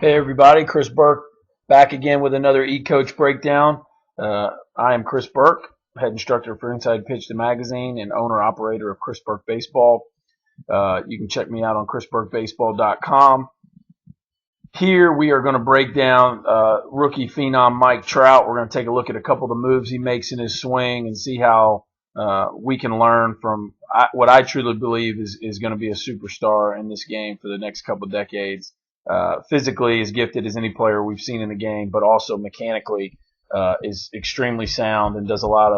Hey everybody, Chris Burke back again with another eCoach breakdown. I am Chris Burke, head instructor for Inside Pitch the magazine and owner-operator of Chris Burke Baseball. You can check me out on chrisburkebaseball.com. Here we are going to break down rookie phenom Mike Trout. We're going to take a look at a couple of the moves he makes in his swing and see how we can learn from what I truly believe is going to be a superstar in this game for the next couple of decades. Physically as gifted as any player we've seen in the game, but also mechanically is extremely sound and does a lot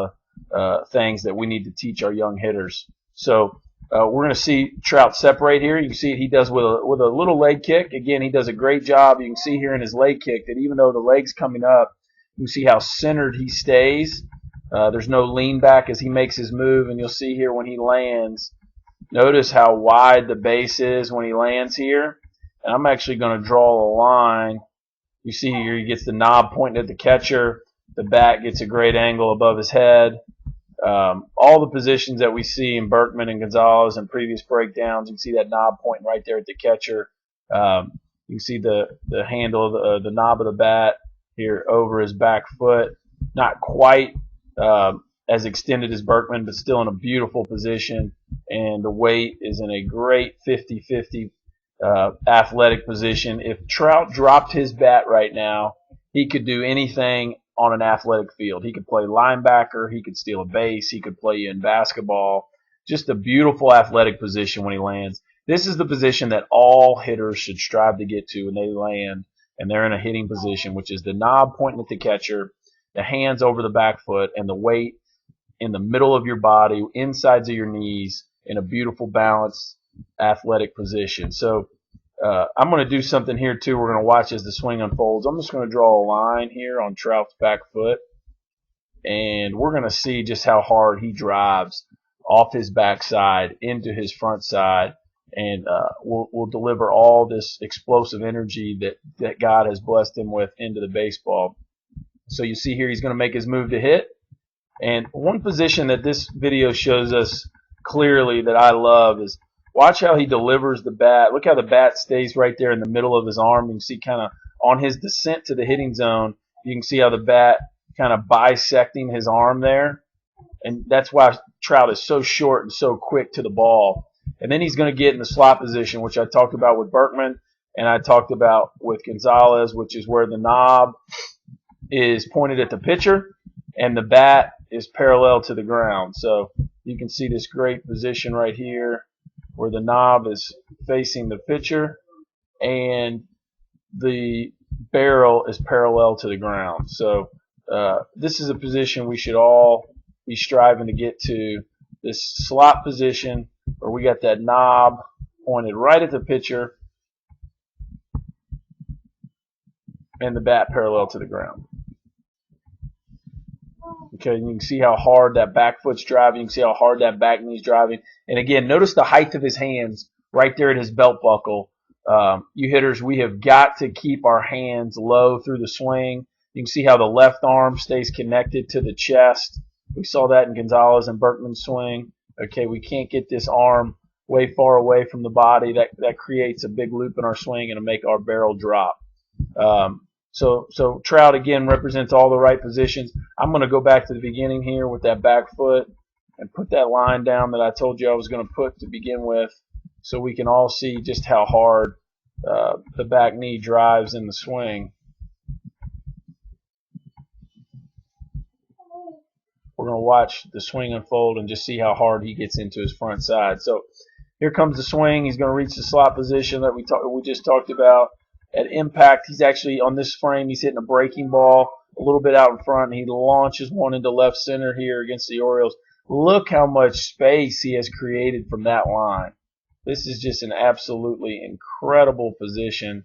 of things that we need to teach our young hitters. So we're going to see Trout separate here. You can see he does with a little leg kick. Again, he does a great job. You can see here in his leg kick that even though the leg's coming up, you can see how centered he stays. There's no lean back as he makes his move, and you'll see here when he lands, notice how wide the base is when he lands here. And I'm actually going to draw a line. You see here he gets the knob pointing at the catcher. The bat gets a great angle above his head. All the positions that we see in Berkman and Gonzalez and previous breakdowns, you can see that knob pointing right there at the catcher. You can see the handle of the knob of the bat here over his back foot. Not quite as extended as Berkman, but still in a beautiful position. And the weight is in a great 50-50 athletic position. If Trout dropped his bat right now, he could do anything on an athletic field. He could play linebacker, he could steal a base, he could play in basketball. Just a beautiful athletic position when he lands. This is the position that all hitters should strive to get to when they land and they're in a hitting position, which is the knob pointing at the catcher, the hands over the back foot, and the weight in the middle of your body, insides of your knees, in a beautiful balanced athletic position. So I'm going to do something here too. We're going to watch as the swing unfolds. I'm just going to draw a line here on Trout's back foot, and we're going to see just how hard he drives off his backside into his front side, and we'll deliver all this explosive energy that God has blessed him with into the baseball. So you see here he's going to make his move to hit, and one position that this video shows us clearly that I love is watch how he delivers the bat. Look how the bat stays right there in the middle of his arm. You can see kind of on his descent to the hitting zone, you can see how the bat kind of bisecting his arm there. And that's why Trout is so short and so quick to the ball. And then he's going to get in the slot position, which I talked about with Berkman and I talked about with Gonzalez, which is where the knob is pointed at the pitcher and the bat is parallel to the ground. So you can see this great position right here where the knob is facing the pitcher and the barrel is parallel to the ground. So this is a position we should all be striving to get to, this slot position where we got that knob pointed right at the pitcher and the bat parallel to the ground. Okay, and you can see how hard that back foot's driving. You can see how hard that back knee's driving. And again, notice the height of his hands right there at his belt buckle. You hitters, we have got to keep our hands low through the swing. You can see how the left arm stays connected to the chest. We saw that in Gonzalez and Berkman's swing. Okay, we can't get this arm way far away from the body. That creates a big loop in our swing and to make our barrel drop. So Trout again represents all the right positions. I'm going to go back to the beginning here with that back foot and put that line down that I told you I was going to put to begin with, so we can all see just how hard the back knee drives in the swing. We're going to watch the swing unfold and just see how hard he gets into his front side. So here comes the swing. He's going to reach the slot position that we just talked about. At impact, he's actually on this frame, he's hitting a breaking ball a little bit out in front, and he launches one into left center here against the Orioles. Look how much space he has created from that line. This is just an absolutely incredible position.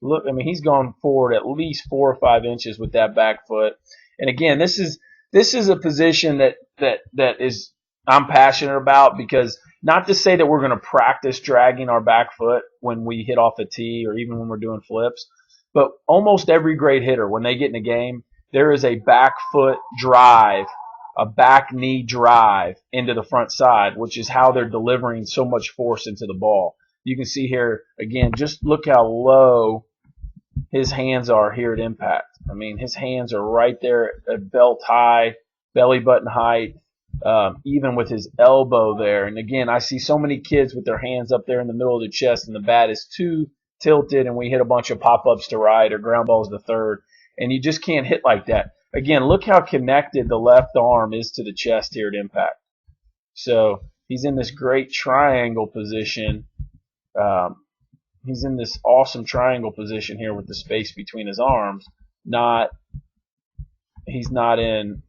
Look, I mean, he's gone forward at least 4 or 5 inches with that back foot. And again, this is a position that is I'm passionate about, because not to say that we're going to practice dragging our back foot when we hit off a tee or even when we're doing flips, but almost every great hitter, when they get in a game, there is a back foot drive, a back knee drive into the front side, which is how they're delivering so much force into the ball. You can see here, again, just look how low his hands are here at impact. I mean, his hands are right there at belt high, belly button height, even with his elbow there. And again, I see so many kids with their hands up there in the middle of the chest, and the bat is too tilted, and we hit a bunch of pop-ups to right or ground balls to third, and you just can't hit like that. Again, look how connected the left arm is to the chest here at impact. So he's in this great triangle position. He's in this awesome triangle position here with the space between his arms. He's not in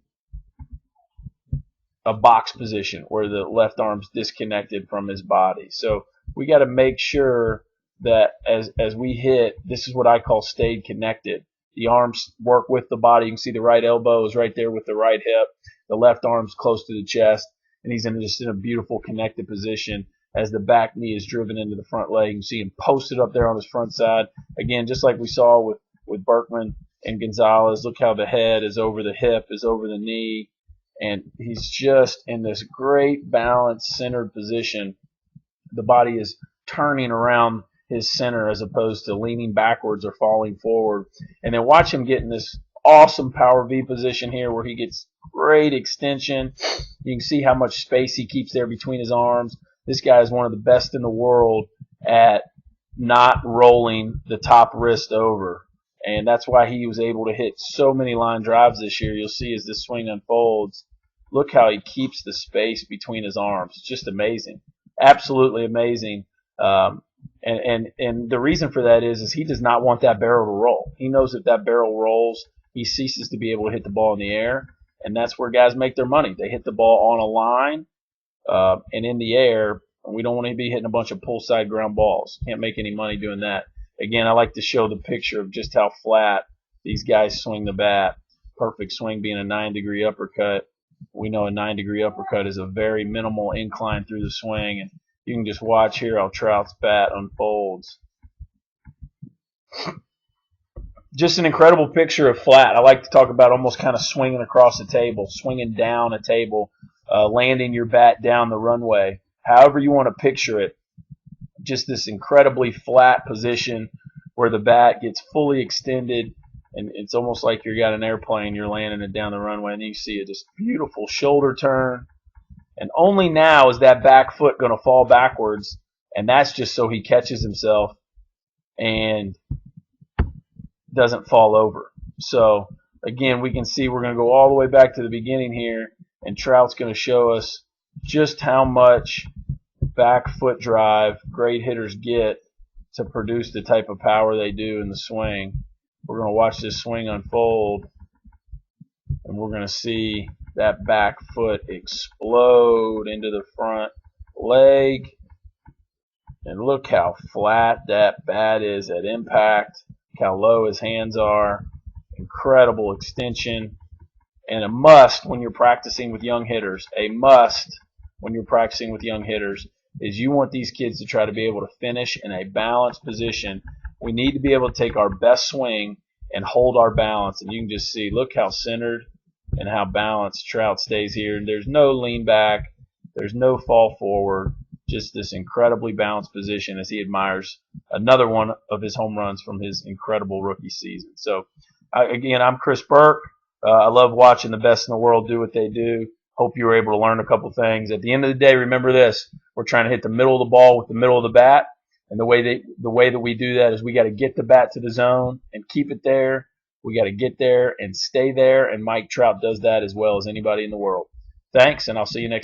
a box position where the left arm's disconnected from his body. So we got to make sure that as we hit, this is what I call stayed connected. The arms work with the body. You can see the right elbow is right there with the right hip. The left arm's close to the chest, and he's just in a beautiful connected position as the back knee is driven into the front leg. You see him posted up there on his front side. Again, just like we saw with Berkman and Gonzalez, look how the head is over the hip, is over the knee, and he's just in this great balanced centered position. The body is turning around his center as opposed to leaning backwards or falling forward. And then watch him get in this awesome power V position here where he gets great extension. You can see how much space he keeps there between his arms. This guy is one of the best in the world at not rolling the top wrist over. And that's why he was able to hit so many line drives this year. You'll see as this swing unfolds, look how he keeps the space between his arms. It's just amazing. Absolutely amazing. And the reason for that is he does not want that barrel to roll. He knows if that barrel rolls, he ceases to be able to hit the ball in the air. And that's where guys make their money. They hit the ball on a line and in the air. And we don't want to be hitting a bunch of pull side ground balls. Can't make any money doing that. Again, I like to show the picture of just how flat these guys swing the bat. Perfect swing being a 9-degree uppercut. We know a 9-degree uppercut is a very minimal incline through the swing. And you can just watch here how Trout's bat unfolds. Just an incredible picture of flat. I like to talk about almost kind of swinging across the table, swinging down a table, landing your bat down the runway. However you want to picture it. Just this incredibly flat position where the bat gets fully extended, and it's almost like you got an airplane, you're landing it down the runway, and you see this beautiful shoulder turn. And only now is that back foot going to fall backwards, and that's just so he catches himself and doesn't fall over. So again, we can see we're going to go all the way back to the beginning here, and Trout's going to show us just how much back foot drive great hitters get to produce the type of power they do in the swing. We're going to watch this swing unfold, and we're going to see that back foot explode into the front leg. And look how flat that bat is at impact, how low his hands are. Incredible extension. And a must when you're practicing with young hitters, a must when you're practicing with young hitters, is you want these kids to try to be able to finish in a balanced position. We need to be able to take our best swing and hold our balance. And you can just see, look how centered and how balanced Trout stays here. And there's no lean back. There's no fall forward. Just this incredibly balanced position as he admires another one of his home runs from his incredible rookie season. So, again, I'm Chris Burke. I love watching the best in the world do what they do. Hope you were able to learn a couple things. At the end of the day, remember this. We're trying to hit the middle of the ball with the middle of the bat. And the way that we do that is we got to get the bat to the zone and keep it there. We got to get there and stay there. And Mike Trout does that as well as anybody in the world. Thanks, and I'll see you next time.